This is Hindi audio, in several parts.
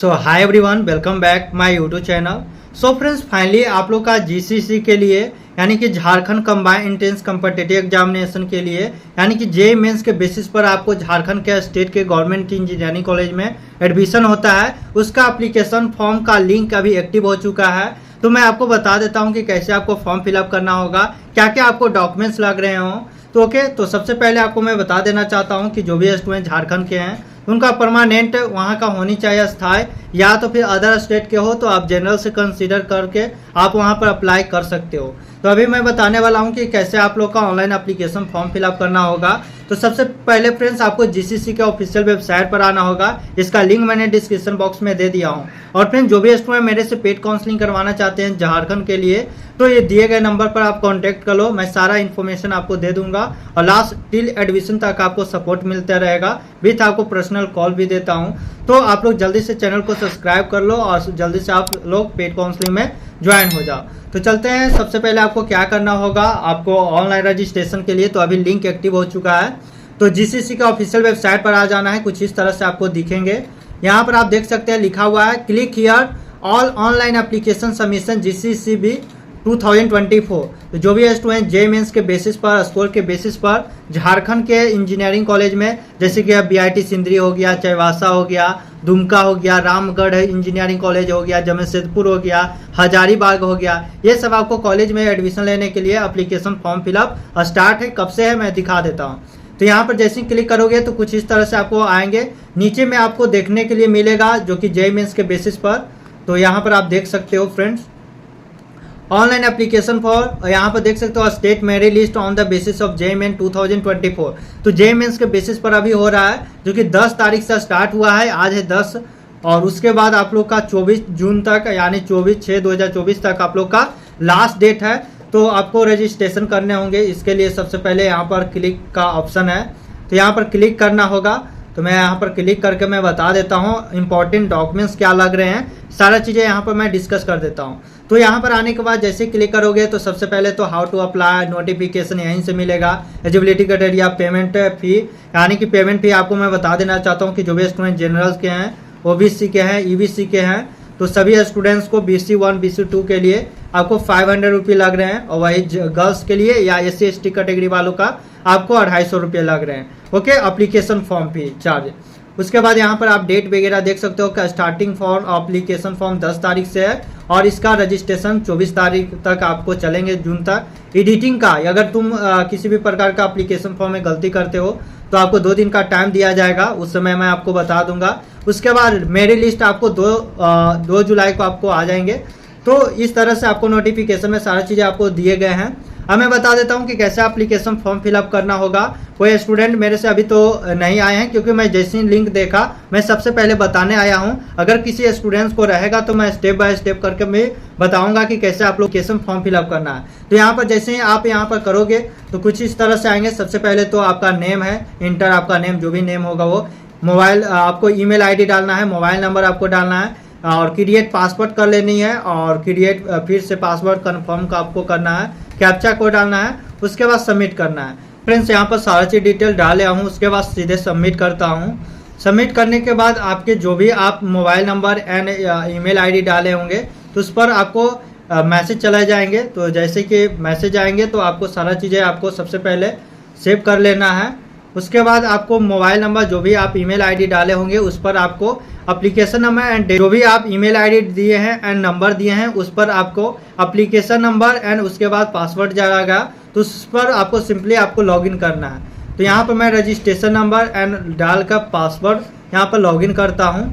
So hi everyone, welcome back my YouTube channel. So friends, finally आप लोग का जीसीसी के लिए यानी कि Jharkhand combined entrance competitive examination के लिए यानी कि जेईई मेंस के बेसिस पर आपको झारखंड के स्टेट के गवर्नमेंट इंजीनियरिंग कॉलेज में एडमिशन होता है। उसका एप्लीकेशन फॉर्म का लिंक अभी एक्टिव हो चुका है। तो मैं आपको बता देता हूँ कि कैसे आपको फॉर्म फिलअप करना होगा, क्या क्या आपको डॉक्यूमेंट्स लग रहे हों। तो ओके, तो सबसे पहले आपको मैं बता देना चाहता हूँ कि जो भी स्टूडेंट झारखंड के हैं उनका परमानेंट वहाँ का होनी चाहिए स्थायी, या तो फिर अदर स्टेट के हो तो आप जनरल से कंसीडर करके आप वहाँ पर अप्लाई कर सकते हो। तो अभी मैं बताने वाला हूँ कि कैसे आप लोग का ऑनलाइन एप्लीकेशन फॉर्म फिलअप करना होगा। तो सबसे पहले फ्रेंड्स, आपको जीसीसी के ऑफिशियल वेबसाइट पर आना होगा। इसका लिंक मैंने डिस्क्रिप्शन बॉक्स में दे दिया हूँ। और फ्रेंड्स, जो भी स्टूडेंट मेरे से पेड काउंसलिंग करवाना चाहते हैं झारखंड के लिए, तो ये दिए गए नंबर पर आप कांटेक्ट कर लो। मैं सारा इन्फॉर्मेशन आपको दे दूंगा और लास्ट टिल एडमिशन तक आपको सपोर्ट मिलता रहेगा। विथ आपको पर्सनल कॉल भी देता हूँ। तो आप लोग जल्दी से चैनल को सब्सक्राइब कर लो और जल्दी से आप लोग पेड काउंसलिंग में ज्वाइन हो जाओ। तो चलते हैं, सबसे पहले आपको क्या करना होगा। आपको ऑनलाइन रजिस्ट्रेशन के लिए तो अभी लिंक एक्टिव हो चुका है। तो जीसीसी का ऑफिशियल वेबसाइट पर आ जाना है। कुछ इस तरह से आपको दिखेंगे। यहाँ पर आप देख सकते हैं लिखा हुआ है click here all online application submission GCCB 2024। तो जो भी स्टूडेंट जेईई मेंस के बेसिस पर, स्कोर के बेसिस पर झारखंड के इंजीनियरिंग कॉलेज में, जैसे कि बीआईटी सिंदरी हो गया, चाईबासा हो गया, दुमका हो गया, रामगढ़ इंजीनियरिंग कॉलेज हो गया, जमशेदपुर हो गया, हजारीबाग हो गया, ये सब आपको कॉलेज में एडमिशन लेने के लिए एप्लीकेशन फॉर्म फिलअप स्टार्ट है। कब से है मैं दिखा देता हूँ। तो यहाँ पर जैसे ही क्लिक करोगे तो कुछ इस तरह से आपको आएंगे। नीचे में आपको देखने के लिए मिलेगा जो कि जेईई मेंस के बेसिस पर। तो यहाँ पर आप देख सकते हो फ्रेंड्स, ऑनलाइन एप्लीकेशन फॉर, यहाँ पर देख सकते हो state merit list on the basis of JEE Mains 2024। तो जेईई मेंस के बेसिस पर अभी हो रहा है, जो कि 10 तारीख से स्टार्ट हुआ है। आज है 10 और उसके बाद आप लोग का 24 जून तक यानी 24/6/2024 तक आप लोग का लास्ट डेट है। तो आपको रजिस्ट्रेशन करने होंगे। इसके लिए सबसे पहले यहाँ पर क्लिक का ऑप्शन है, तो यहाँ पर क्लिक करना होगा। तो मैं यहाँ पर क्लिक करके मैं बता देता हूँ इंपॉर्टेंट डॉक्यूमेंट्स क्या लग रहे हैं, सारा चीज़ें यहाँ पर मैं डिस्कस कर देता हूँ। तो यहाँ पर आने के बाद जैसे क्लिक करोगे तो सबसे पहले तो हाउ टू अप्लाई नोटिफिकेशन यहीं से मिलेगा। एलिजिबिलिटी क्राइटेरिया, पेमेंट फी, यानी कि पेमेंट फी आपको मैं बता देना चाहता हूँ कि जो भी स्टूडेंट जनरल के हैं, ओबीसी के हैं, ईबीसी के हैं, तो सभी स्टूडेंट्स को BC 1 BC 2 के लिए आपको 500 रुपये लग रहे हैं। और वही गर्ल्स के लिए या SC ST कैटेगरी वालों का आपको 250 रुपये लग रहे हैं। Okay, application form fee charge. उसके बाद यहाँ पर आप डेट वगैरह देख सकते हो कि स्टार्टिंग फॉर्म एप्लीकेशन फॉर्म 10 तारीख से है और इसका रजिस्ट्रेशन 24 तारीख तक आपको चलेंगे, जून तक। एडिटिंग का, अगर तुम किसी भी प्रकार का एप्लीकेशन फॉर्म में गलती करते हो तो आपको 2 दिन का टाइम दिया जाएगा, उस समय मैं आपको बता दूंगा। उसके बाद मेरिट लिस्ट आपको 2 जुलाई को आपको आ जाएंगे। तो इस तरह से आपको नोटिफिकेशन में सारी चीज़ें आपको दिए गए हैं। अब मैं बता देता हूं कि कैसे एप्लीकेशन फॉर्म फिलअप करना होगा। कोई स्टूडेंट मेरे से अभी तो नहीं आए हैं, क्योंकि मैं जैसे ही लिंक देखा मैं सबसे पहले बताने आया हूं। अगर किसी स्टूडेंट्स को रहेगा तो मैं स्टेप बाय स्टेप करके मैं बताऊंगा कि कैसे एप्लीकेशन फॉर्म फिलअप करना है। तो यहाँ पर जैसे ही आप यहाँ पर करोगे तो कुछ इस तरह से आएंगे। सबसे पहले तो आपका नेम है, इंटर आपका नेम, जो भी नेम होगा वो। मोबाइल, आपको ईमेल आईडी डालना है, मोबाइल नंबर आपको डालना है और क्रिएट पासवर्ड कर लेनी है और क्रिएट फिर से पासवर्ड कन्फर्म का आपको करना है, कैप्चा कोड डालना है, उसके बाद सबमिट करना है। फ्रेंड्स, यहाँ पर सारा चीज़ डिटेल डाले हूँ, उसके बाद सीधे सबमिट करता हूँ। सबमिट करने के बाद आपके जो भी आप mobile number and email ID डाले होंगे तो उस पर आपको मैसेज चले जाएंगे। तो जैसे कि मैसेज आएंगे तो आपको सारा चीज़ें आपको सबसे पहले सेव कर लेना है। उसके बाद आपको मोबाइल नंबर, जो भी आप ईमेल आईडी डाले होंगे उस पर आपको एप्लीकेशन नंबर एंड जो भी आप ईमेल आईडी दिए हैं एंड नंबर दिए हैं उस पर आपको एप्लीकेशन नंबर एंड उसके बाद पासवर्ड जाएगा। तो उस पर आपको सिंपली आपको लॉगिन करना है। तो यहाँ पर मैं रजिस्ट्रेशन नंबर एंड डालकर पासवर्ड यहाँ पर लॉगिन करता हूँ।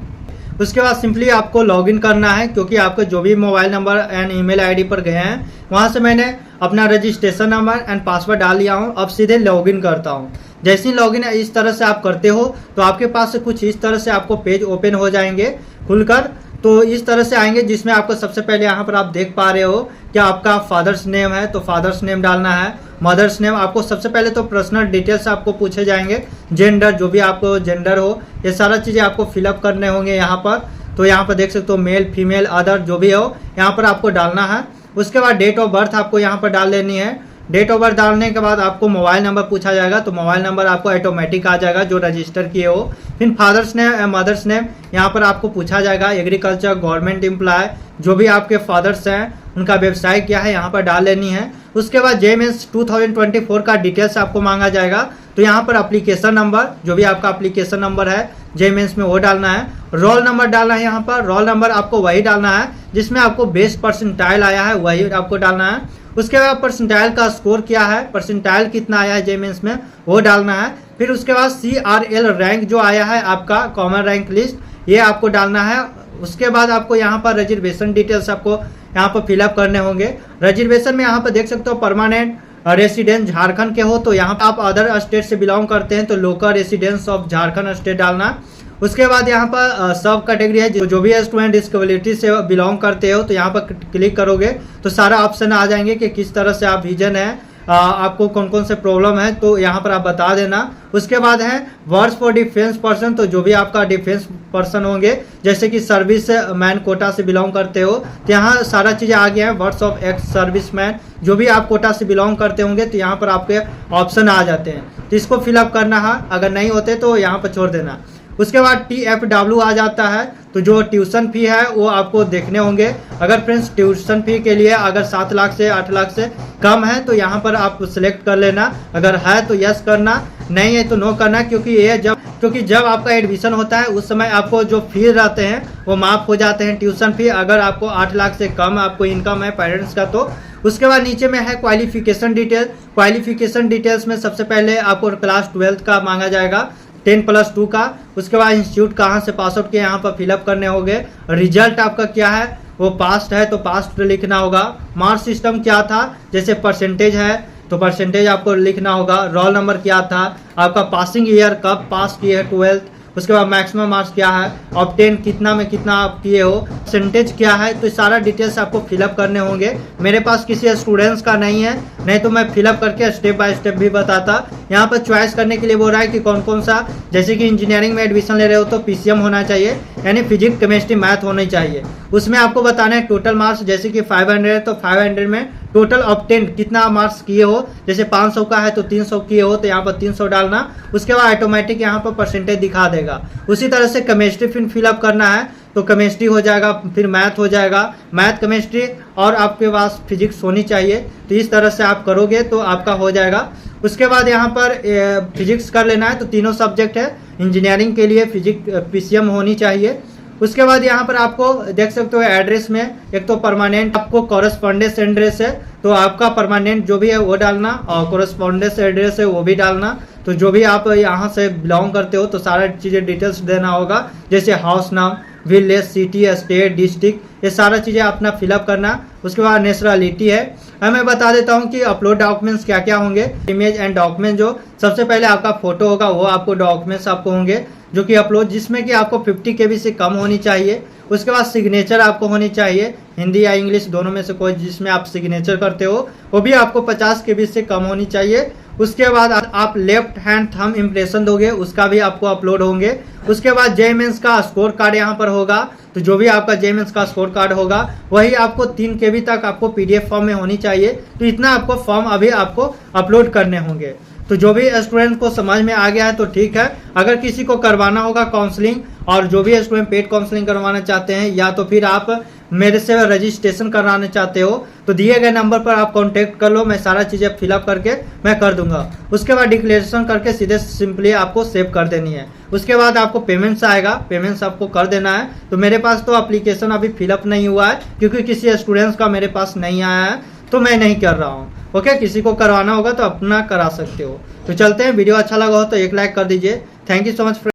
उसके बाद सिंपली आपको लॉगिन करना है, क्योंकि आपको जो भी mobile number and email ID पर गए हैं वहाँ से मैंने अपना रजिस्ट्रेशन नंबर एंड पासवर्ड डाल लिया हूँ। अब सीधे लॉगिन करता हूँ। जैसे ही लॉगिन इस तरह से आप करते हो तो आपके पास से कुछ इस तरह से आपको पेज ओपन हो जाएंगे खुलकर। तो इस तरह से आएंगे जिसमें आपको सबसे पहले यहाँ पर आप देख पा रहे हो कि आपका फादर्स नेम है तो फादर्स नेम डालना है, मदर्स नेम। आपको सबसे पहले तो पर्सनल डिटेल्स आपको पूछे जाएंगे, जेंडर, जो भी आपको जेंडर हो, ये सारा चीज़ें आपको फिलअप करने होंगे यहाँ पर। तो यहाँ पर देख सकते हो मेल फीमेल अदर जो भी हो यहाँ पर आपको डालना है। उसके बाद डेट ऑफ बर्थ आपको यहाँ पर डाल लेनी है। डेट ऑफ बर्थ डालने के बाद आपको मोबाइल नंबर पूछा जाएगा, तो मोबाइल नंबर आपको ऑटोमेटिक आ जाएगा जो रजिस्टर किए हो। फिर फादर्स नेम मदर्स नेम यहाँ पर आपको पूछा जाएगा। एग्रीकल्चर, गवर्नमेंट एम्प्लॉय, जो भी आपके फादर्स हैं उनका व्यवसाय क्या है यहाँ पर डाल लेनी है। उसके बाद JMANS 2024 का डिटेल्स आपको मांगा जाएगा, तो यहाँ पर एप्लीकेशन नंबर, जो भी आपका एप्लीकेशन नंबर है JMANS में वो डालना है। रोल नंबर डालना है, यहाँ पर रोल नंबर आपको वही डालना है जिसमें आपको बेस्ट परसेंटाइल आया है, वही आपको डालना है। उसके बाद परसेंटाइल का स्कोर क्या है, परसेंटाइल कितना आया है JMANS में, वो डालना है। फिर उसके बाद CRL रैंक जो आया है आपका कॉमन रैंक लिस्ट, ये आपको डालना है। उसके बाद आपको यहाँ पर रिजर्वेशन डिटेल्स आपको यहाँ पर फिलअप करने होंगे। रिजर्वेशन में यहाँ पर देख सकते हो परमानेंट रेसिडेंट झारखंड के हो तो यहाँ पर आप अदर स्टेट से बिलोंग करते हैं तो local residence of Jharkhand state डालना। उसके बाद यहाँ पर सब कैटेगरी है, जो भी स्टूडेंट डिस्केबिलिटी से बिलोंग करते हो तो यहाँ पर क्लिक करोगे तो सारा ऑप्शन आ जाएंगे कि किस तरह से आप विजन है, आपको कौन कौन से प्रॉब्लम है तो यहाँ पर आप बता देना। उसके बाद है वर्ड्स फॉर डिफेंस पर्सन, तो जो भी आपका डिफेंस पर्सन होंगे जैसे कि सर्विस मैन कोटा से बिलोंग करते हो तो यहाँ सारा चीज़ें आ गया है। Words of ex service man, जो भी आप कोटा से बिलोंग करते होंगे तो यहाँ पर आपके ऑप्शन आ जाते हैं, तो इसको फिलअप करना है। अगर नहीं होते तो यहाँ पर छोड़ देना। उसके बाद TFW आ जाता है, तो जो ट्यूशन फी है वो आपको देखने होंगे। अगर फ्रेंड्स ट्यूशन फी के लिए अगर 7 लाख से 8 लाख से कम है तो यहाँ पर आप सिलेक्ट कर लेना, अगर है तो यस करना, नहीं है तो नो करना, क्योंकि जब आपका एडमिशन होता है उस समय आपको जो फी रहते हैं वो माफ़ हो जाते हैं ट्यूशन फी, अगर आपको 8 लाख से कम आपको इनकम है पेरेंट्स का तो। उसके बाद नीचे में है क्वालिफिकेशन डिटेल। क्वालिफिकेशन डिटेल्स में सबसे पहले आपको क्लास 12 का मांगा जाएगा, 10+2 का। उसके बाद इंस्टीट्यूट कहाँ से पास आउट किया यहाँ पर फिलअप करने होंगे। रिजल्ट आपका क्या है, वो पास्ट है तो पास्ट लिखना होगा। मार्क्स सिस्टम क्या था, जैसे परसेंटेज है तो परसेंटेज आपको लिखना होगा। रोल नंबर क्या था, आपका पासिंग ईयर कब पास किए है 12th। उसके बाद मैक्सिमम मार्क्स क्या है, ऑब्टेन कितना में कितना आप किए हो, परसेंटेज क्या है, तो सारा डिटेल्स आपको फिलअप करने होंगे। मेरे पास किसी स्टूडेंट्स का नहीं है, नहीं तो मैं फिलअप करके स्टेप बाय स्टेप भी बताता। यहाँ पर चॉइस करने के लिए बोल रहा है कि कौन कौन सा, जैसे कि इंजीनियरिंग में एडमिशन ले रहे हो तो PCM होना चाहिए, यानी फिजिक्स केमिस्ट्री मैथ होनी चाहिए। उसमें आपको बताना है टोटल मार्क्स, जैसे कि 500 है तो 500 में टोटल ऑब्टेन कितना मार्क्स किए हो, जैसे 500 का है तो 300 किए हो तो यहाँ पर 300 डालना। उसके बाद ऑटोमेटिक यहाँ पर परसेंटेज दिखा देगा। उसी तरह से केमिस्ट्री फिर फिलअप करना है तो केमिस्ट्री हो जाएगा, फिर मैथ हो जाएगा, मैथ केमिस्ट्री और आपके पास फिजिक्स होनी चाहिए, तो इस तरह से आप करोगे तो आपका हो जाएगा। उसके बाद यहाँ पर फिजिक्स कर लेना है, तो तीनों सब्जेक्ट है, इंजीनियरिंग के लिए फिजिक्स PCM होनी चाहिए। उसके बाद यहाँ पर आपको देख सकते हो एड्रेस में एक तो परमानेंट आपको कॉरेस्पॉन्डेंस एड्रेस है तो आपका परमानेंट जो भी है वो डालना, और कॉरेस्पॉन्डेंस एड्रेस है वो भी डालना। तो जो भी आप यहाँ से बिलोंग करते हो तो सारा चीज़ें डिटेल्स देना होगा, जैसे हाउस नाम, विलेज, सिटी, स्टेट, डिस्ट्रिक्ट, ये सारा चीज़ें अपना फिलअप करना। उसके बाद नेशनलिटी है, मैं बता देता हूँ कि अपलोड डॉक्यूमेंट्स क्या क्या होंगे। इमेज एंड डॉक्यूमेंट, जो सबसे पहले आपका फोटो होगा वो आपको डॉक्यूमेंट्स आपको होंगे जो कि अपलोड, जिसमें कि आपको 50 KB से कम होनी चाहिए। उसके बाद सिग्नेचर आपको होनी चाहिए, हिंदी या इंग्लिश दोनों में से कोई जिसमें आप सिग्नेचर करते हो वो भी आपको 50 KB से कम होनी चाहिए। उसके बाद आप लेफ्ट हैंड थंब इम्प्रेशन दोगे, उसका भी आपको अपलोड होंगे। उसके बाद JMANS का स्कोर कार्ड यहाँ पर होगा, तो जो भी आपका JMANS का स्कोर कार्ड होगा वही आपको 3 KB तक आपको PDF फॉर्म में होनी चाहिए। तो इतना आपको फॉर्म अभी आपको अपलोड करने होंगे। तो जो भी स्टूडेंट को समझ में आ गया है तो ठीक है। अगर किसी को करवाना होगा काउंसलिंग, और जो भी स्टूडेंट पेड काउंसलिंग करवाना चाहते हैं या तो फिर आप मेरे से रजिस्ट्रेशन कराना चाहते हो तो दिए गए नंबर पर आप कांटेक्ट कर लो, मैं सारा चीज़ें फिलअप करके मैं कर दूंगा। उसके बाद डिक्लेरेशन करके सीधे सिंपली आपको सेव कर देनी है। उसके बाद आपको पेमेंट्स आएगा, पेमेंट्स आपको कर देना है। तो मेरे पास तो एप्लीकेशन अभी फिलअप नहीं हुआ है क्योंकि किसी स्टूडेंट्स का मेरे पास नहीं आया है तो मैं नहीं कर रहा हूँ। ओके, किसी को करवाना होगा तो अपना करा सकते हो। तो चलते हैं, वीडियो अच्छा लगा हो तो एक लाइक कर दीजिए। Thank you so much.